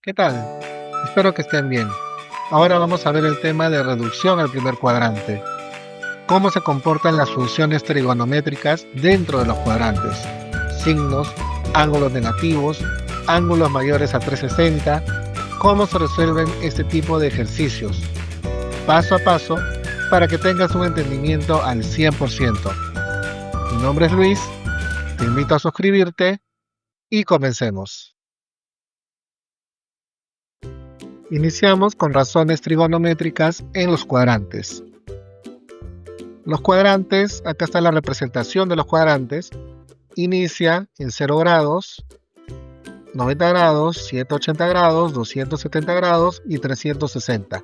¿Qué tal? Espero que estén bien. Ahora vamos a ver el tema de reducción al primer cuadrante. Cómo se comportan las funciones trigonométricas dentro de los cuadrantes. Signos, ángulos negativos, ángulos mayores a 360. Cómo se resuelven este tipo de ejercicios. Paso a paso para que tengas un entendimiento al 100%. Mi nombre es Luis. Te invito a suscribirte y comencemos. Iniciamos con razones trigonométricas en los cuadrantes. Los cuadrantes, acá está la representación de los cuadrantes, inicia en 0 grados, 90 grados, 180 grados, 270 grados y 360.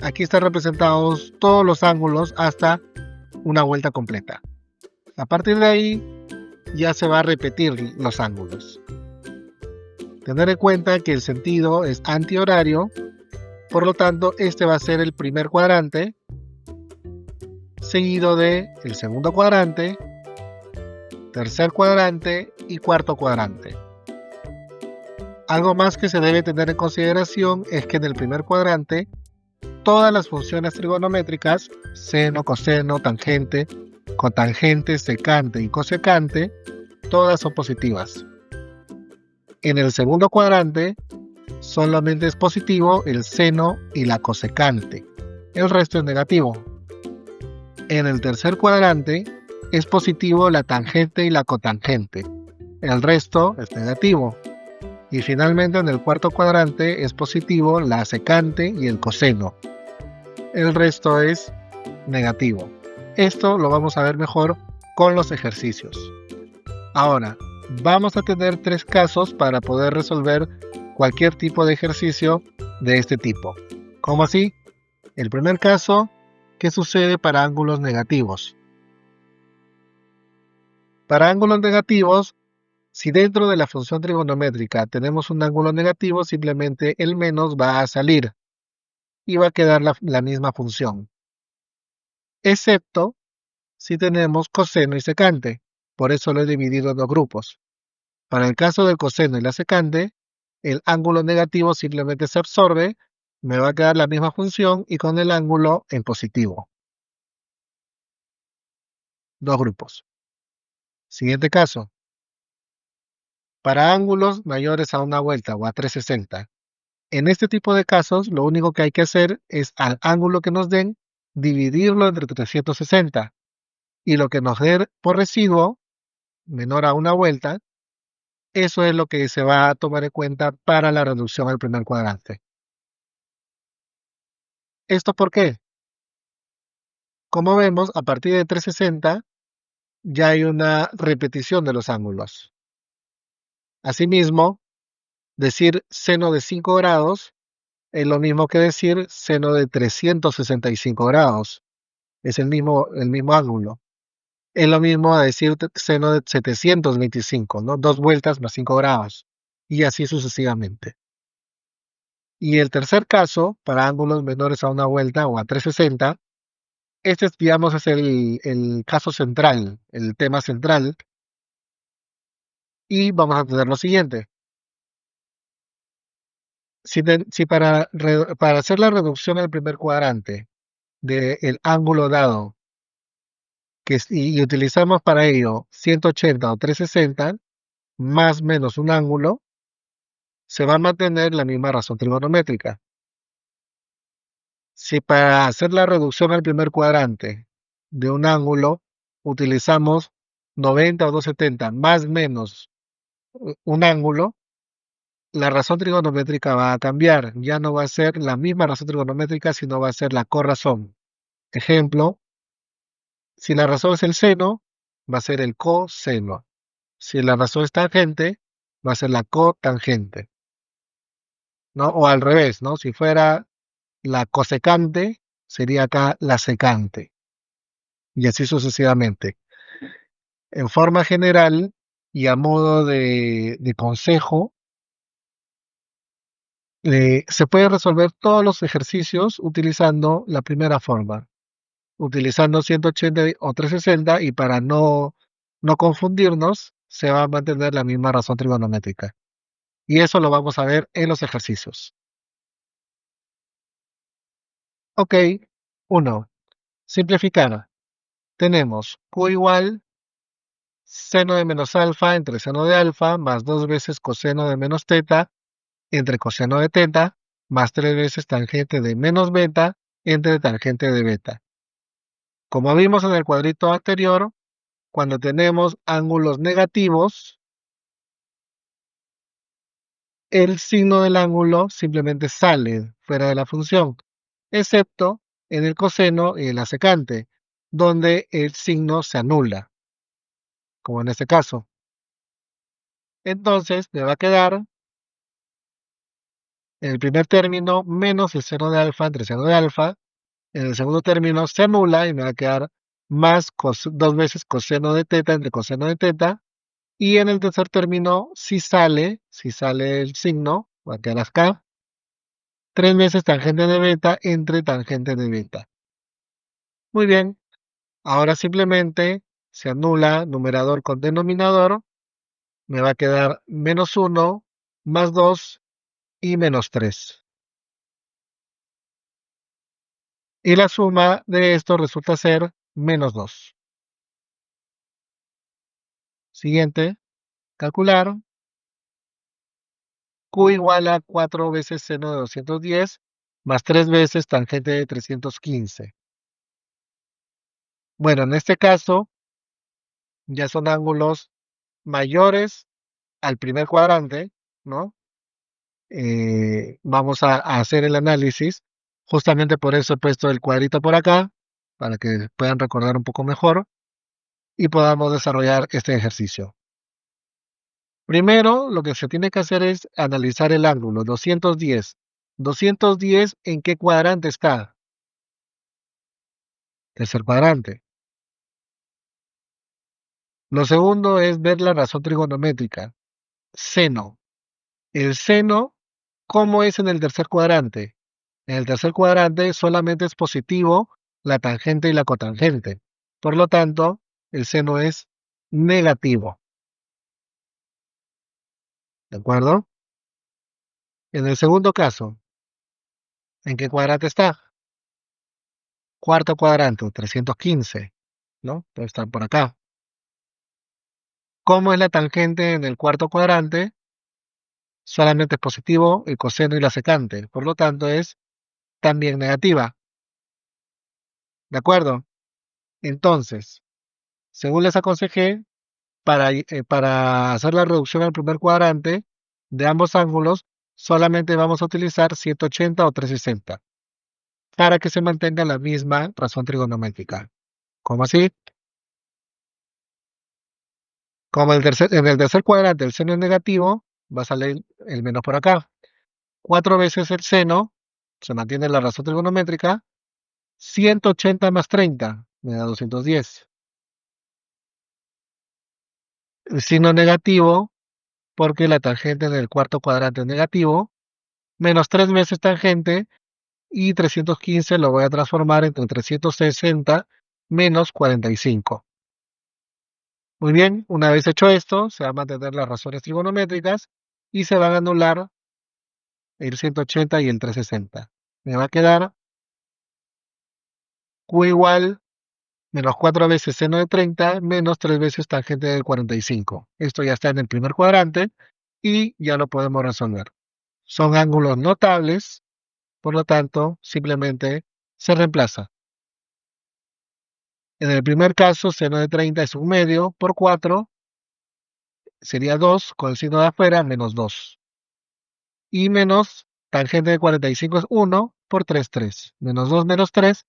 Aquí están representados todos los ángulos hasta una vuelta completa. A partir de ahí ya se va a repetir los ángulos. Tener en cuenta que el sentido es antihorario, por lo tanto este va a ser el primer cuadrante, seguido de el segundo cuadrante, tercer cuadrante y cuarto cuadrante. Algo más que se debe tener en consideración es que en el primer cuadrante todas las funciones trigonométricas, seno, coseno, tangente, cotangente, secante y cosecante, todas son positivas. En el segundo cuadrante solamente es positivo el seno y la cosecante, el resto es negativo. En el tercer cuadrante es positivo la tangente y la cotangente, el resto es negativo. Y finalmente en el cuarto cuadrante es positivo la secante y el coseno, el resto es negativo. Esto lo vamos a ver mejor con los ejercicios. Ahora, vamos a tener 3 casos para poder resolver cualquier tipo de ejercicio de este tipo. ¿Cómo así? El primer caso, ¿qué sucede para ángulos negativos? Para ángulos negativos, si dentro de la función trigonométrica tenemos un ángulo negativo, simplemente el menos va a salir y va a quedar la misma función. Excepto si tenemos coseno y secante. Por eso lo he dividido en 2 grupos. Para el caso del coseno y la secante, el ángulo negativo simplemente se absorbe, me va a quedar la misma función y con el ángulo en positivo. 2 grupos. Siguiente caso. Para ángulos mayores a una vuelta o a 360. En este tipo de casos, lo único que hay que hacer es al ángulo que nos den, dividirlo entre 360. Y lo que nos dé por residuo, menor a una vuelta, eso es lo que se va a tomar en cuenta para la reducción al primer cuadrante. ¿Esto por qué? Como vemos, a partir de 360 ya hay una repetición de los ángulos. Asimismo, decir seno de 5 grados es lo mismo que decir seno de 365 grados. Es el mismo ángulo. Es lo mismo a decir seno de 725, ¿no? 2 vueltas más 5 grados. Y así sucesivamente. Y el tercer caso, para ángulos menores a una vuelta o a 360, este, digamos, es el caso central, el tema central. Y vamos a tener lo siguiente. Si para hacer la reducción al primer cuadrante del ángulo dado, y utilizamos para ello 180 o 360, más menos un ángulo, se va a mantener la misma razón trigonométrica. Si para hacer la reducción al primer cuadrante de un ángulo utilizamos 90 o 270 más menos un ángulo, la razón trigonométrica va a cambiar. Ya no va a ser la misma razón trigonométrica, sino va a ser la corrazón. Ejemplo, si la razón es el seno, va a ser el coseno. Si la razón es tangente, va a ser la cotangente, ¿no? O al revés, ¿no? Si fuera la cosecante, sería acá la secante. Y así sucesivamente. En forma general y a modo de consejo, se puede resolver todos los ejercicios utilizando la primera forma, utilizando 180 o 360, y para no confundirnos, se va a mantener la misma razón trigonométrica. Y eso lo vamos a ver en los ejercicios. Ok, 1. Simplificar. Tenemos Q igual seno de menos alfa entre seno de alfa más 2 veces coseno de menos teta entre coseno de teta más 3 veces tangente de menos beta entre tangente de beta. Como vimos en el cuadrito anterior, cuando tenemos ángulos negativos, el signo del ángulo simplemente sale fuera de la función, excepto en el coseno y en la secante, donde el signo se anula, como en este caso. Entonces me va a quedar en el primer término menos el seno de alfa entre seno de alfa. En el segundo término se anula y me va a quedar más 2 veces coseno de teta entre coseno de teta. Y en el tercer término si sale el signo, va a quedar acá, 3 veces tangente de beta entre tangente de beta. Muy bien, ahora simplemente se anula numerador con denominador, me va a quedar menos 1, más 2 y menos 3. Y la suma de esto resulta ser menos 2. Siguiente, calcular. Q igual a 4 veces seno de 210 más 3 veces tangente de 315. Bueno, en este caso ya son ángulos mayores al primer cuadrante, ¿no? Vamos a hacer el análisis. Justamente por eso he puesto el cuadrito por acá, para que puedan recordar un poco mejor y podamos desarrollar este ejercicio. Primero, lo que se tiene que hacer es analizar el ángulo 210. 210, ¿en qué cuadrante está? Tercer cuadrante. Lo segundo es ver la razón trigonométrica. Seno. El seno, ¿cómo es en el tercer cuadrante? En el tercer cuadrante solamente es positivo la tangente y la cotangente. Por lo tanto, el seno es negativo. ¿De acuerdo? En el segundo caso, ¿en qué cuadrante está? Cuarto cuadrante, 315, ¿no? Debe estar por acá. ¿Cómo es la tangente en el cuarto cuadrante? Solamente es positivo el coseno y la secante. Por lo tanto, es también negativa. ¿De acuerdo? Entonces, según les aconsejé, para hacer la reducción al primer cuadrante de ambos ángulos, solamente vamos a utilizar 180 o 360 para que se mantenga la misma razón trigonométrica. ¿Cómo así? Como en el tercer cuadrante el seno es negativo, va a salir el menos por acá. 4 veces el seno, se mantiene la razón trigonométrica, 180 más 30 me da 210. El signo negativo, porque la tangente del cuarto cuadrante es negativo, menos 3 veces tangente, y 315 lo voy a transformar entre 360 menos 45. Muy bien, una vez hecho esto, se van a mantener las razones trigonométricas y se van a anular el 180 y el 360. Me va a quedar Q igual menos 4 veces seno de 30 menos 3 veces tangente del 45. Esto ya está en el primer cuadrante y ya lo podemos resolver. Son ángulos notables, por lo tanto, simplemente se reemplaza. En el primer caso, seno de 30 es un medio por 4, sería 2, con el signo de afuera, menos 2. Y menos tangente de 45 es 1 por 3, 3. Menos 2 menos 3,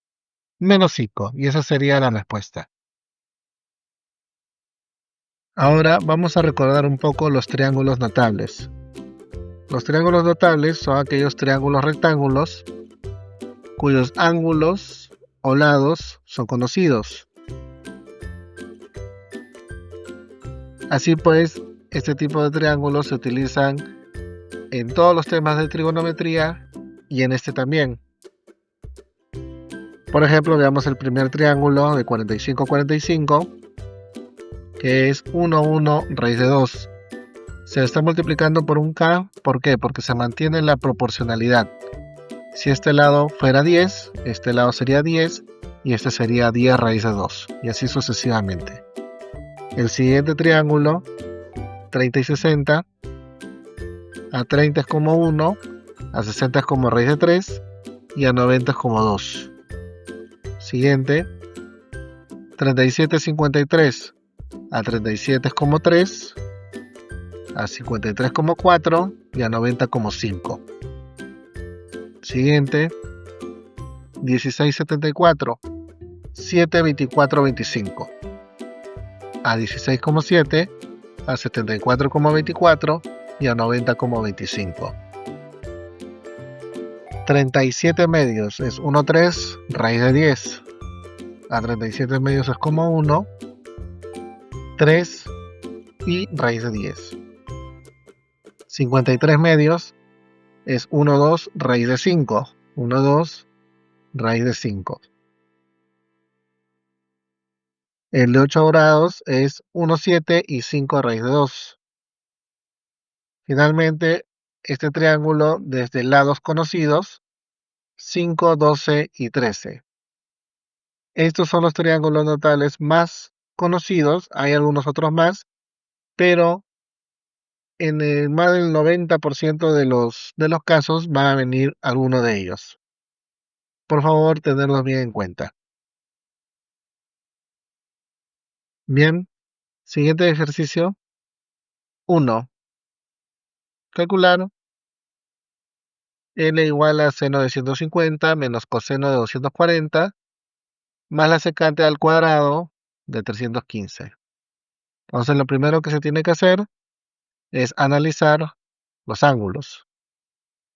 menos 5. Y esa sería la respuesta. Ahora vamos a recordar un poco los triángulos notables. Los triángulos notables son aquellos triángulos rectángulos cuyos ángulos o lados son conocidos. Así pues, este tipo de triángulos se utilizan en todos los temas de trigonometría y en este también. Por ejemplo, veamos el primer triángulo de 45, 45, que es 1, 1, raíz de 2. Se está multiplicando por un k. ¿Por qué? Porque se mantiene la proporcionalidad. Si este lado fuera 10, este lado sería 10 y este sería 10 raíz de 2, y así sucesivamente. El siguiente triángulo, 30 y 60, a 30 es como 1, a 60 es como raíz de 3 y a 90 es como 2. Siguiente, 37 y 53, a 37 es como 3, a 53 como 4 y a 90 como 5. Siguiente, 16 74, 7 24 25, a 16 como 7, a 74 como 24 y a 90 como 25. 37 medios es 1 3 raíz de 10, a 37 medios es como 1, 3 y raíz de 10. 53 medios es 1 2 raíz de 5, 1 2 raíz de 5. El de 8 grados es 1 7 y 5 raíz de 2. Finalmente, este triángulo desde lados conocidos, 5, 12 y 13. Estos son los triángulos notales más conocidos, hay algunos otros más, pero en más del 90% de los casos van a venir alguno de ellos. Por favor, tenerlos bien en cuenta. Bien, siguiente ejercicio. 1. Calcular L igual a seno de 150 menos coseno de 240 más la secante al cuadrado de 315. Entonces lo primero que se tiene que hacer es analizar los ángulos.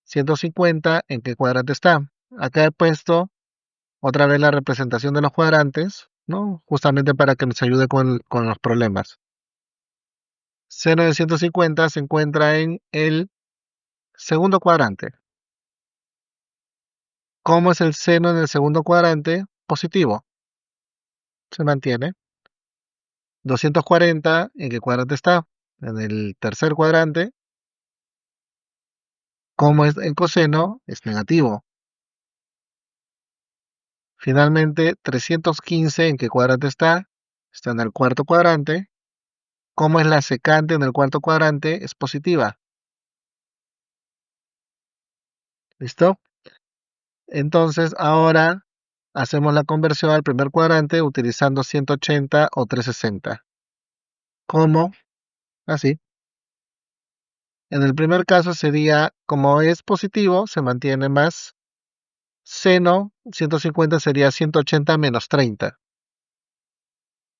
150, ¿en qué cuadrante está? Acá he puesto otra vez la representación de los cuadrantes, ¿no? Justamente para que nos ayude con los problemas. Seno de 150 se encuentra en el segundo cuadrante. ¿Cómo es el seno en el segundo cuadrante? Positivo. Se mantiene. 240, ¿en qué cuadrante está? En el tercer cuadrante. ¿Cómo es el coseno? Es negativo. Finalmente, 315, ¿en qué cuadrante está? Está en el cuarto cuadrante. ¿Cómo es la secante en el cuarto cuadrante? Es positiva. ¿Listo? Entonces, ahora hacemos la conversión al primer cuadrante utilizando 180 o 360. ¿Cómo? Así. En el primer caso sería, como es positivo, se mantiene más. Seno 150 sería 180 menos 30.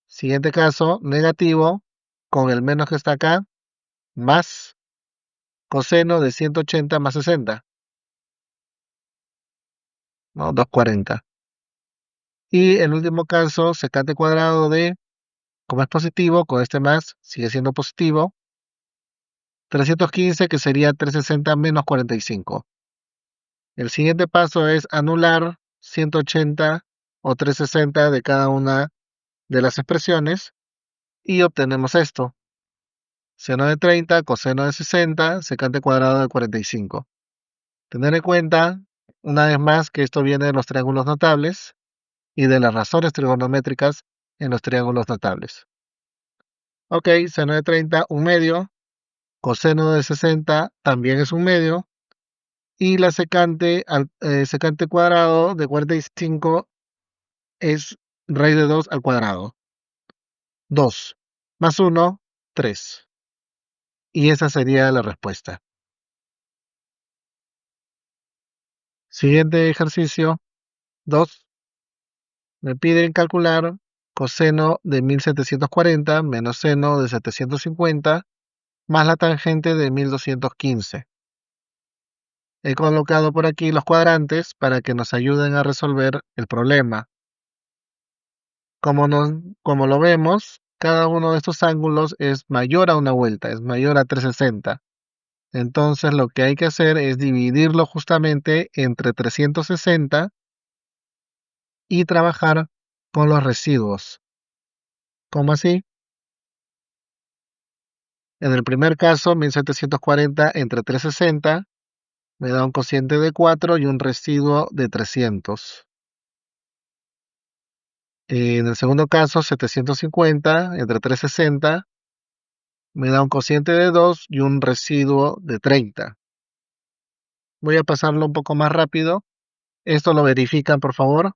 Siguiente caso, negativo, con el menos que está acá, más coseno de 180 más 60, ¿no? 240. Y el último caso, secante cuadrado de, como es positivo, con este más sigue siendo positivo, 315, que sería 360 menos 45. El siguiente paso es anular 180 o 360 de cada una de las expresiones y obtenemos esto. Seno de 30, coseno de 60, secante cuadrado de 45. Tener en cuenta, una vez más, que esto viene de los triángulos notables y de las razones trigonométricas en los triángulos notables. Ok, seno de 30, un medio. Coseno de 60 también es un medio. Y la secante cuadrado de 45 es raíz de 2 al cuadrado. 2 más 1, 3. Y esa sería la respuesta. Siguiente ejercicio, 2. Me piden calcular coseno de 1740 menos seno de 750 más la tangente de 1215. He colocado por aquí los cuadrantes para que nos ayuden a resolver el problema. Como lo vemos, cada uno de estos ángulos es mayor a una vuelta, es mayor a 360. Entonces lo que hay que hacer es dividirlo justamente entre 360 y trabajar con los residuos. ¿Cómo así? En el primer caso, 1740 entre 360 me da un cociente de 4 y un residuo de 300. En el segundo caso, 750 entre 360 me da un cociente de 2 y un residuo de 30. Voy a pasarlo un poco más rápido. Esto lo verifican, por favor.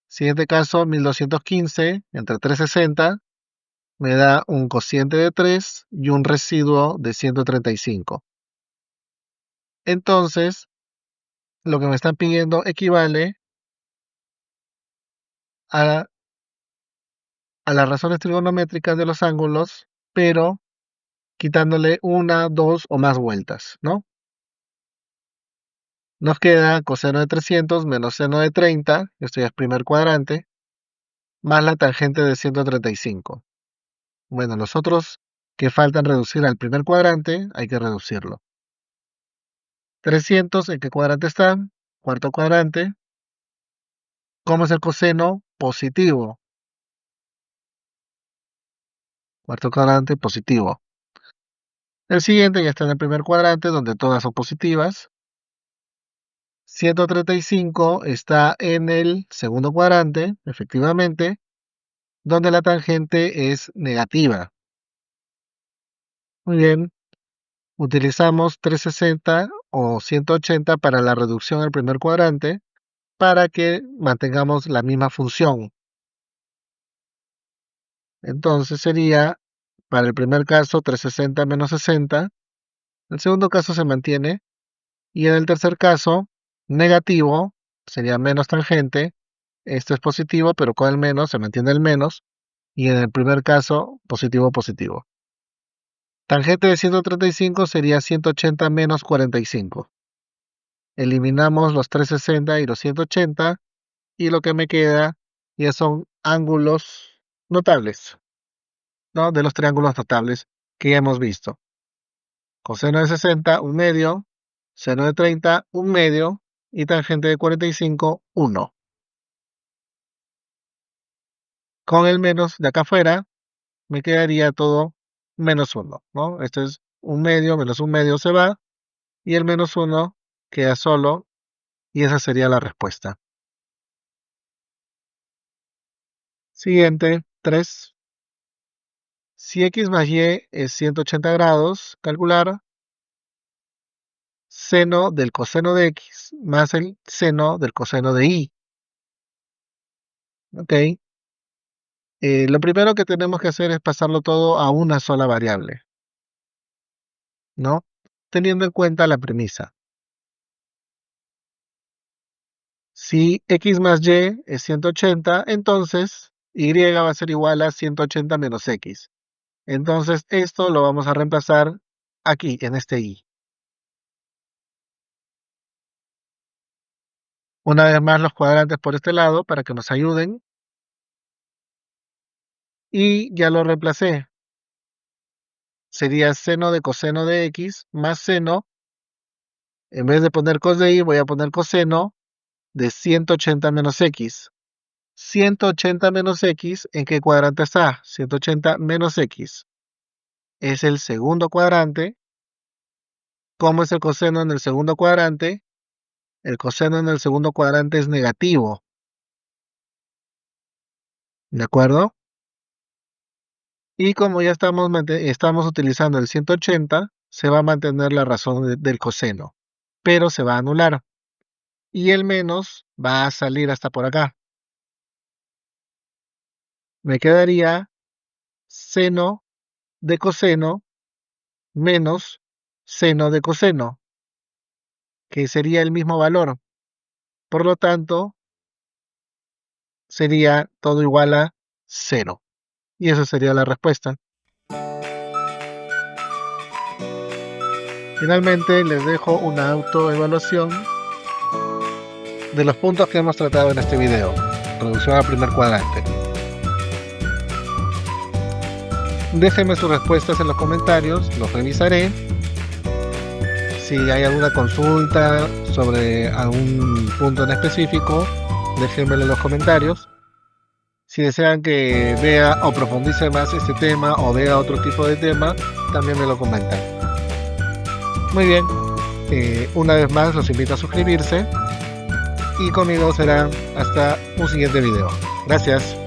Siguiente caso, 1215 entre 360 me da un cociente de 3 y un residuo de 135. Entonces, lo que me están pidiendo equivale a las razones trigonométricas de los ángulos, pero quitándole una, dos o más vueltas, ¿no? Nos queda coseno de 300 menos seno de 30, esto ya es primer cuadrante, más la tangente de 135. Bueno, los otros que faltan reducir al primer cuadrante, hay que reducirlo. 300, ¿en qué cuadrante está? Cuarto cuadrante. ¿Cómo es el coseno? Positivo. Cuarto cuadrante, positivo. El siguiente ya está en el primer cuadrante, donde todas son positivas. 135 está en el segundo cuadrante, efectivamente, donde la tangente es negativa. Muy bien, utilizamos 360 o 180 para la reducción al primer cuadrante para que mantengamos la misma función. Entonces sería, para el primer caso, 360 menos 60. El segundo caso se mantiene. Y en el tercer caso, negativo, sería menos tangente. Esto es positivo, pero con el menos se mantiene el menos. Y en el primer caso, positivo, positivo. Tangente de 135 sería 180 menos 45. Eliminamos los 360 y los 180 y lo que me queda ya son ángulos notables, ¿no? De los triángulos notables que ya hemos visto. Coseno de 60, un medio. Seno de 30, un medio. Y tangente de 45, 1. Con el menos de acá afuera, me quedaría todo menos 1, ¿no? Esto es un medio, menos un medio se va. Y el menos 1 queda solo. Y esa sería la respuesta. Siguiente, 3. Si x más y es 180 grados, calcular seno del coseno de x más el seno del coseno de y. Ok. Lo primero que tenemos que hacer es pasarlo todo a una sola variable, ¿no? Teniendo en cuenta la premisa. Si x más y es 180, entonces y va a ser igual a 180 menos x. Entonces esto lo vamos a reemplazar aquí, en este y. Una vez más los cuadrantes por este lado para que nos ayuden. Y ya lo reemplacé. Sería seno de coseno de x más seno. En vez de poner cos de y, voy a poner coseno de 180 menos x. 180 menos x, ¿en qué cuadrante está? 180 menos x. Es el segundo cuadrante. ¿Cómo es el coseno en el segundo cuadrante? El coseno en el segundo cuadrante es negativo. ¿De acuerdo? Y como ya estamos utilizando el 180, se va a mantener la razón del coseno, pero se va a anular. Y el menos va a salir hasta por acá. Me quedaría seno de coseno menos seno de coseno, que sería el mismo valor. Por lo tanto, sería todo igual a 0. Y esa sería la respuesta. Finalmente, les dejo una autoevaluación de los puntos que hemos tratado en este video. Reducción al primer cuadrante. Déjenme sus respuestas en los comentarios, los revisaré. Si hay alguna consulta sobre algún punto en específico, déjenmelo en los comentarios. Si desean que vea o profundice más este tema o vea otro tipo de tema, también me lo comentan. Muy bien, una vez más los invito a suscribirse y conmigo será hasta un siguiente video. Gracias.